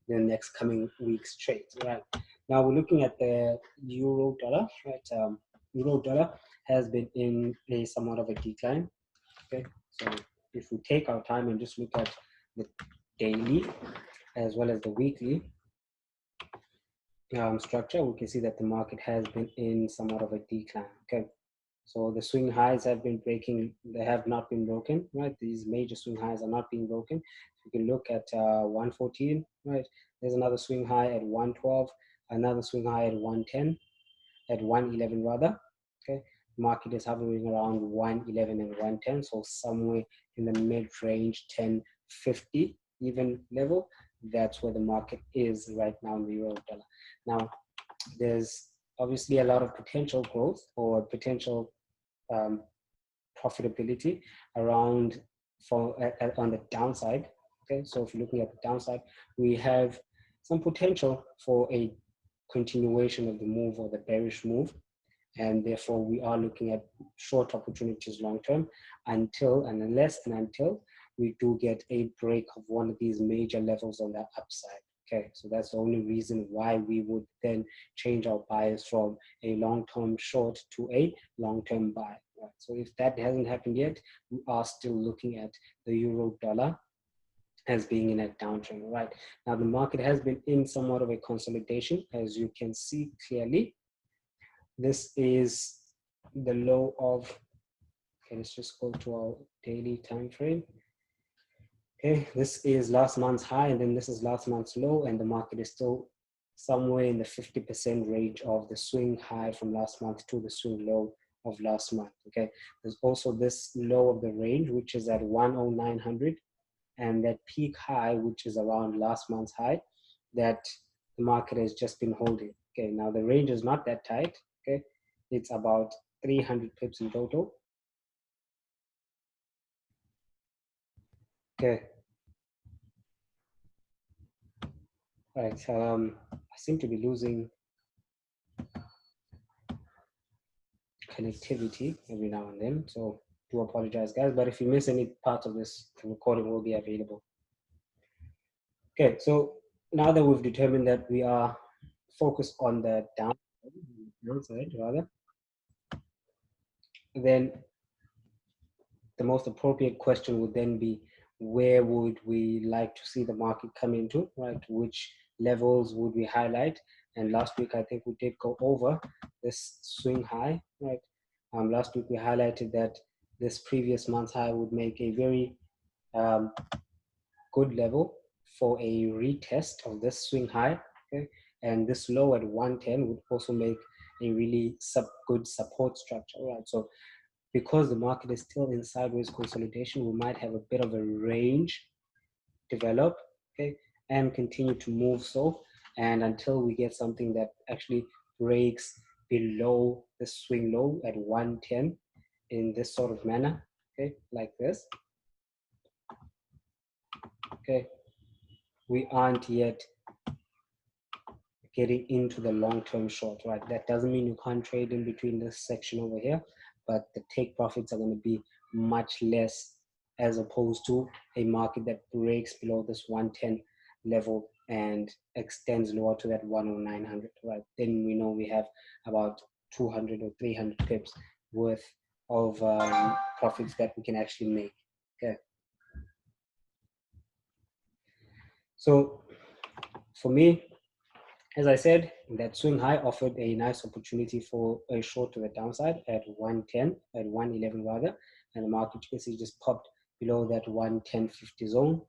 the next coming week's trades, right? Now we're looking at the euro dollar, right? Euro dollar has been in a somewhat of a decline. Okay, so if we take our time and just look at the daily as well as the weekly structure, we can see that the market has been in somewhat of a decline. Okay, so the swing highs have been breaking, they have not been broken, right? These major swing highs are not being broken. You can look at 114, right? There's another swing high at 112, another swing high at 110, at 111 rather. Okay, market is hovering around 111 and 110, so somewhere in the mid-range 1050 even level. That's where the market is right now in the euro dollar. Now, there's obviously a lot of potential growth or potential profitability around on the downside. Okay, so if you're looking at the downside, we have some potential for a continuation of the move or the bearish move, and therefore we are looking at short opportunities long term until and unless and until we do get a break of one of these major levels on that upside. Okay, so that's the only reason why we would then change our bias from a long-term short to a long-term buy. Right? So if that hasn't happened yet, we are still looking at the euro dollar as being in a downtrend. Right now, the market has been in somewhat of a consolidation, as you can see clearly. This is the low of, okay, let's just go to our daily time frame. Okay, this is last month's high, and then this is last month's low, and the market is still somewhere in the 50% range of the swing high from last month to the swing low of last month. Okay, there's also this low of the range, which is at 10900, and that peak high, which is around last month's high, that the market has just been holding. Okay, now the range is not that tight. Okay, it's about 300 pips in total. Okay. Right. I seem to be losing connectivity every now and then, so do apologize, guys. But if you miss any part of this, the recording will be available. Okay. So now that we've determined that we are focused on the downside rather, then the most appropriate question would then be, where would we like to see the market come into, right? Which levels would we highlight? And last week, I think we did go over this swing high, right? Last week, we highlighted that this previous month's high would make a very good level for a retest of this swing high, okay? And this low at 110 would also make a really good support structure, right? So because the market is still in sideways consolidation, we might have a bit of a range develop, okay, and continue to move so, and until we get something that actually breaks below the swing low at 110 in this sort of manner, okay, like this. Okay, we aren't yet getting into the long-term short, right? That doesn't mean you can't trade in between this section over here, but the take profits are going to be much less as opposed to a market that breaks below this 110 level and extends lower to that 10900, right? Then we know we have about 200 or 300 pips worth of profits that we can actually make. Okay. So for me, as I said, that swing high offered a nice opportunity for a short to the downside at 110, at 111 rather, and the market, you can see, just popped below that 110.50 zone.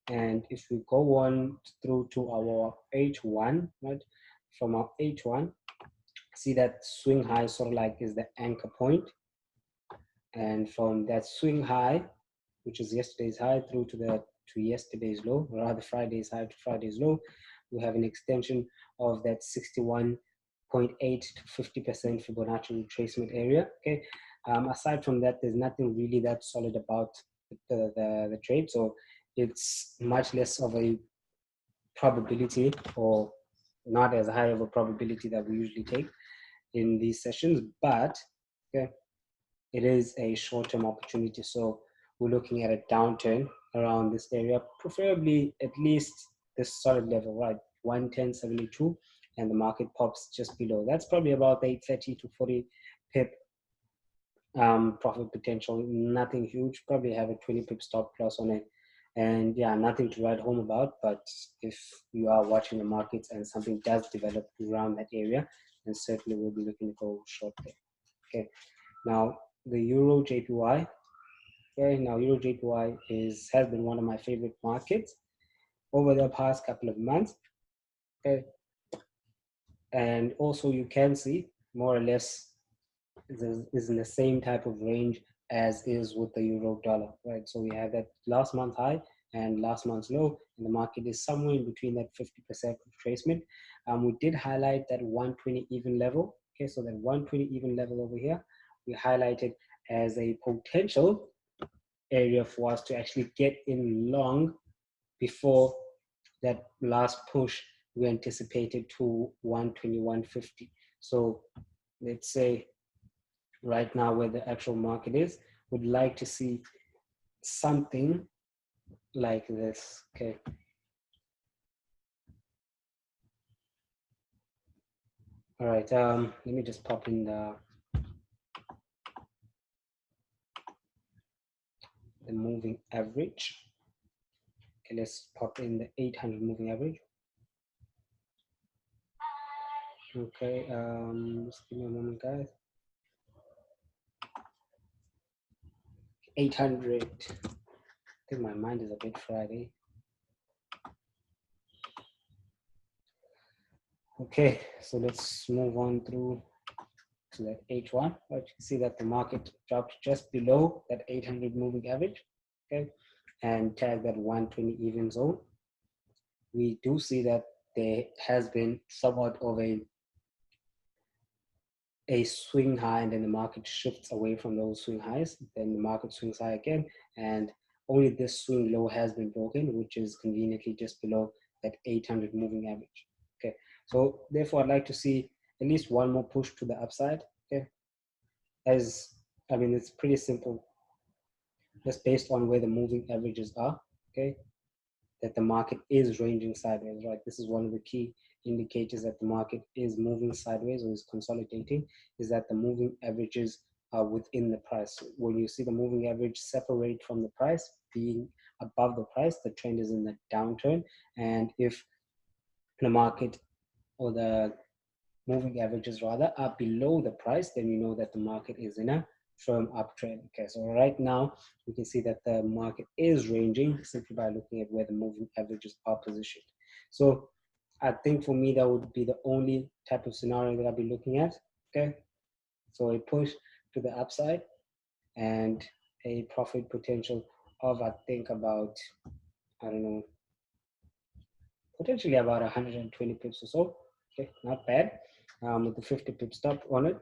And if we go on through to our H1, right, from our H1, see that swing high sort of like is the anchor point. And from that swing high, which is yesterday's high, through to yesterday's low, or rather Friday's high to Friday's low, we have an extension of that 61.8 to 50% Fibonacci retracement area. Okay. Aside from that, there's nothing really that solid about the trade. So it's much less of a probability, or not as high of a probability that we usually take in these sessions, but okay, it is a short-term opportunity. So we're looking at a downturn around this area, preferably at least this solid level, right? 110.72, and the market pops just below. That's probably about the 30 to 40 pip profit potential. Nothing huge. Probably have a 20 pip stop loss on it. And yeah, nothing to write home about. But if you are watching the markets and something does develop around that area, then certainly we'll be looking to go short there. Okay. Now the Euro JPY. Okay. Now Euro JPY has been one of my favorite markets over the past couple of months. Okay. And also you can see more or less is in the same type of range as is with the euro dollar, right? So we have that last month high and last month's low, and the market is somewhere in between that 50% retracement. We did highlight that 120 even level. Okay, so that 120 even level over here, we highlighted as a potential area for us to actually get in long before that last push we anticipated to 121.50. So let's say right now where the actual market is, would like to see something like this. Okay. All right. Let me just pop in the moving average. Okay, let's pop in the 800 moving average. Okay, just give me a moment, guys. 800. I think my mind is a bit fried, eh? Okay, so let's move on through to that H1. Right, you can see that the market dropped just below that 800 moving average, okay, and tag that 120 even zone. We do see that there has been somewhat of a swing high, and then the market shifts away from those swing highs. Then the market swings high again, and only this swing low has been broken, which is conveniently just below that 800 moving average. Okay, so therefore I'd like to see at least one more push to the upside. Okay, I mean, it's pretty simple, just based on where the moving averages are. Okay, that the market is ranging sideways, right? This is one of the key indicators that the market is moving sideways or is consolidating, is that the moving averages are within the price. When you see the moving average separate from the price, being above the price, the trend is in the downturn. And if the market or the moving averages rather are below the price, then you know that the market is in a firm uptrend. Okay, so right now we can see that the market is ranging simply by looking at where the moving averages are positioned. So I think for me that would be the only type of scenario that I'll be looking at. Okay, so a push to the upside and a profit potential of, I think, about, I don't know, potentially about 120 pips or so. Okay, not bad. With the 50 pip stop on it.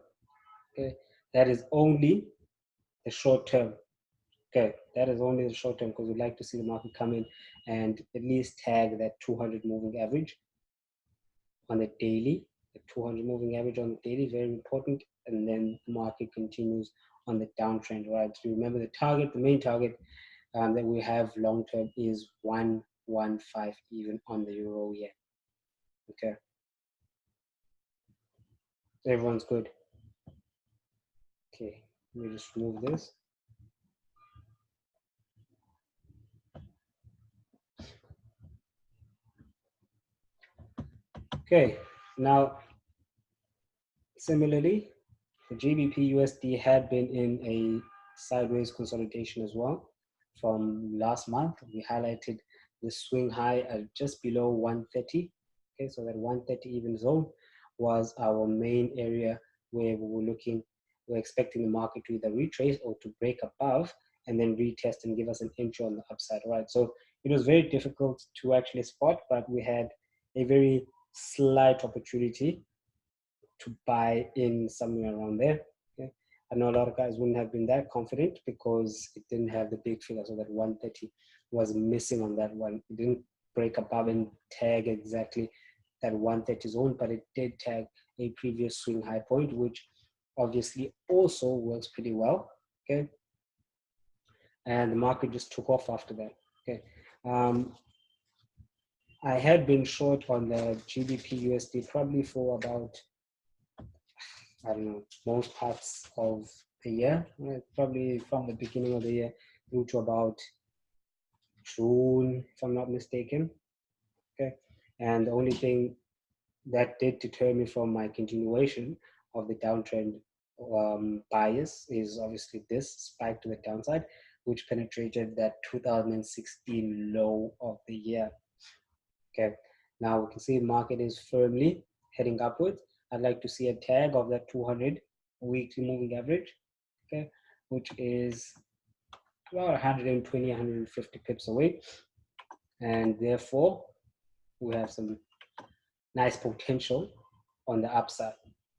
Okay, that is only the short term. Okay, that is only the short term, because we'd like to see the market come in and at least tag that 200 moving average on the daily. The 200 moving average on the daily, very important. And then the market continues on the downtrend, right? So remember the target, the main target that we have long term is 115 even on the euro yen. Okay, everyone's good. Okay, let me just remove this. Okay, now similarly, the GBP USD had been in a sideways consolidation as well from last month. We highlighted the swing high at just below 130. Okay, so that 130 even zone was our main area where we're expecting the market to either retrace or to break above and then retest and give us an entry on the upside, right? So it was very difficult to actually spot, but we had a very slight opportunity to buy in somewhere around there. Okay? I know a lot of guys wouldn't have been that confident because it didn't have the big figure, so that 130 was missing on that one. It didn't break above and tag exactly that 130 zone, but it did tag a previous swing high point, which obviously also works pretty well. Okay, and the market just took off after that. Okay, I had been short on the GBP USD probably for about, I don't know, most parts of the year, probably from the beginning of the year through to about June, if I'm not mistaken. Okay, and the only thing that did deter me from my continuation of the downtrend bias is obviously this spike to the downside, which penetrated that 2016 low of the year. Okay, now we can see the market is firmly heading upwards. I'd like to see a tag of that 200 weekly moving average, okay, which is about 120, 150 pips away. And therefore, we have some nice potential on the upside.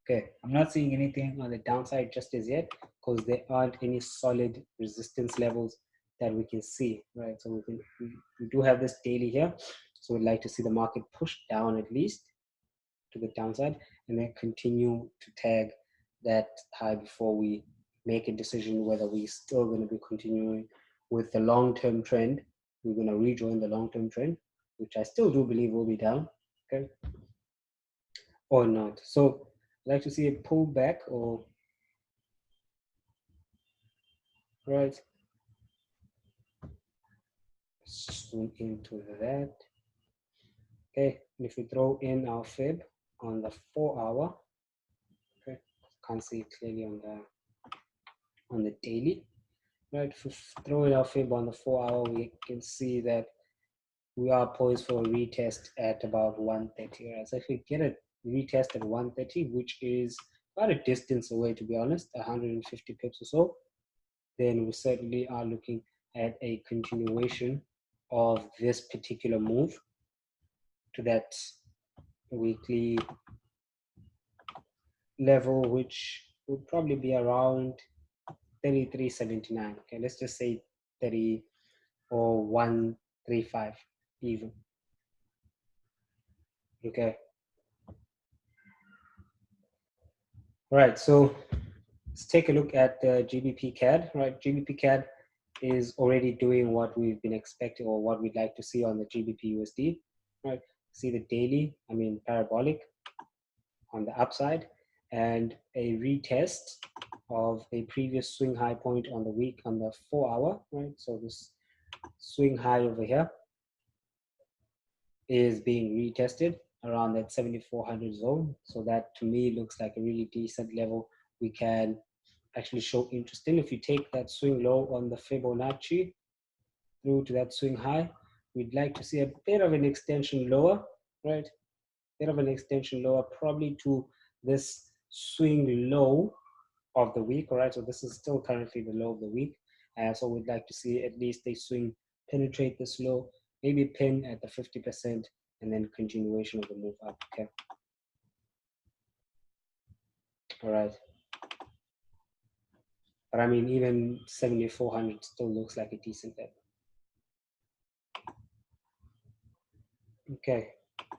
Okay, I'm not seeing anything on the downside just as yet because there aren't any solid resistance levels that we can see, right? So we do have this daily here. So we'd like to see the market push down at least to the downside and then continue to tag that high before we make a decision whether we're still going to be continuing with the long-term trend. We're going to rejoin the long-term trend, which I still do believe will be down, okay, or not. So I'd like to see a pullback or, right, zoom into that. Okay, and if we throw in our fib on the 4 hour, okay, can't see it clearly on the daily, right? If we throw in our fib on the 4 hour, we can see that we are poised for a retest at about 130. Right? So if we get a retest at 130, which is about a distance away, to be honest, 150 pips or so, then we certainly are looking at a continuation of this particular move to that weekly level, which would probably be around 33.79. Okay, let's just say 30 or 135 even. Okay. All right, so let's take a look at the Gbp Cad. Right, Gbp Cad is already doing what we've been expecting or what we'd like to see on the GBP USD. Right, see the daily, I mean parabolic on the upside, and a retest of a previous swing high point on the week on the 4 hour. Right, so this swing high over here is being retested around that 7400 zone. So that to me looks like a really decent level we can actually show interest in. If you take that swing low on the Fibonacci through to that swing high, we'd like to see a bit of an extension lower, right? Bit of an extension lower, probably to this swing low of the week, all right? So this is still currently the low of the week. So we'd like to see at least a swing penetrate this low, maybe pin at the 50%, and then continuation of the move up, okay? All right. But I mean, even 7,400 still looks like a decent level. Okay,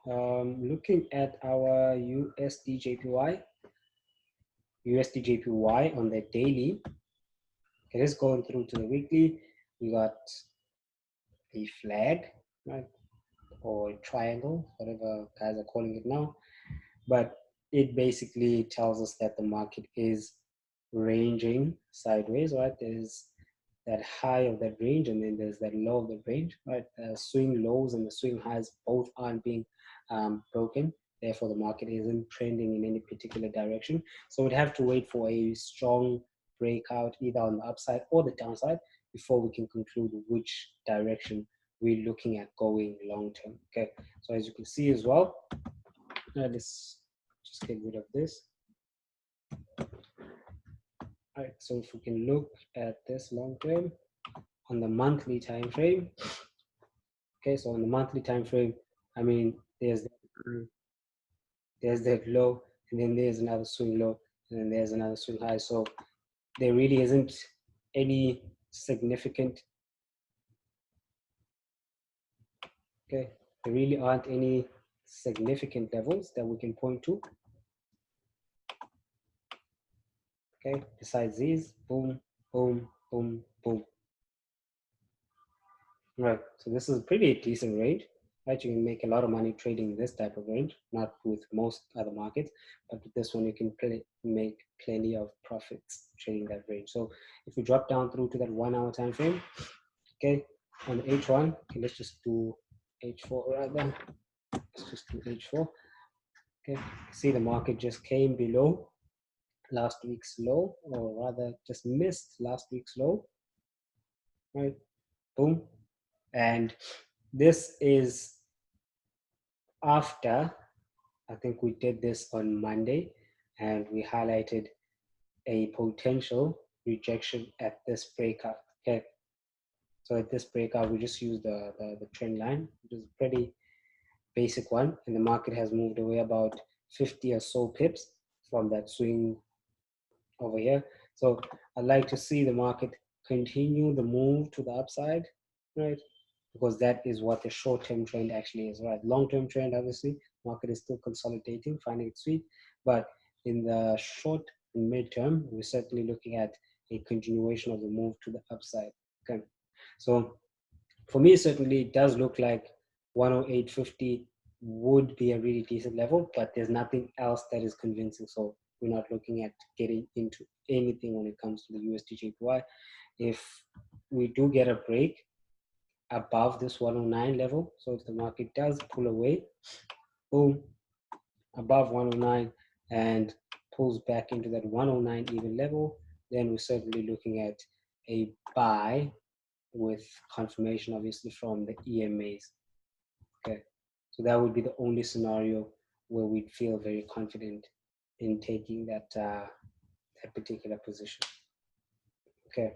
looking at our USD JPY on the daily, okay, let's go through to the weekly. We got a flag, right, or a triangle, whatever guys are calling it now, but it basically tells us that the market is ranging sideways, right? There's that high of that range, and then there's that low of the range, right? The swing lows and the swing highs both aren't being broken. Therefore, the market isn't trending in any particular direction. So we'd have to wait for a strong breakout either on the upside or the downside before we can conclude which direction we're looking at going long term. Okay, so as you can see as well, let's just get rid of this. All right, so if we can look at this long term on the monthly time frame. Okay, so on the monthly time frame, I mean, there's that low, and then there's another swing low, and then there's another swing high. So there really isn't any significant, okay, there really aren't any significant levels that we can point to. Okay, besides these, boom, boom, boom, boom. Right, so this is a pretty decent range. right? You can make a lot of money trading this type of range, not with most other markets, but with this one, you can make plenty of profits trading that range. So if we drop down through to that 1 hour time frame, okay, on the H1, okay, let's just do H4 rather. Let's just do H4. Okay, see the market just came below last week's low, or rather just missed last week's low, right? Boom. And this is after, I think we did this on Monday, and we highlighted a potential rejection at this breakout. Okay, so at this breakout, we just use the trend line, which is a pretty basic one, and the market has moved away about 50 or so pips from that swing over here. So I'd like to see the market continue the move to the upside, right? Because that is what the short-term trend actually is, right? Long-term trend, obviously, market is still consolidating, finding its feet, but in the short and mid-term, we're certainly looking at a continuation of the move to the upside. Okay, so for me, certainly it does look like 108.50 would be a really decent level, but there's nothing else that is convincing. So we're not looking at getting into anything when it comes to the USD If we do get a break above this 109 level, so if the market does pull away, boom, above 109 and pulls back into that 109 even level, then we're certainly looking at a buy with confirmation, obviously, from the EMAs. Okay, so that would be the only scenario where we'd feel very confident in taking that that particular position. Okay,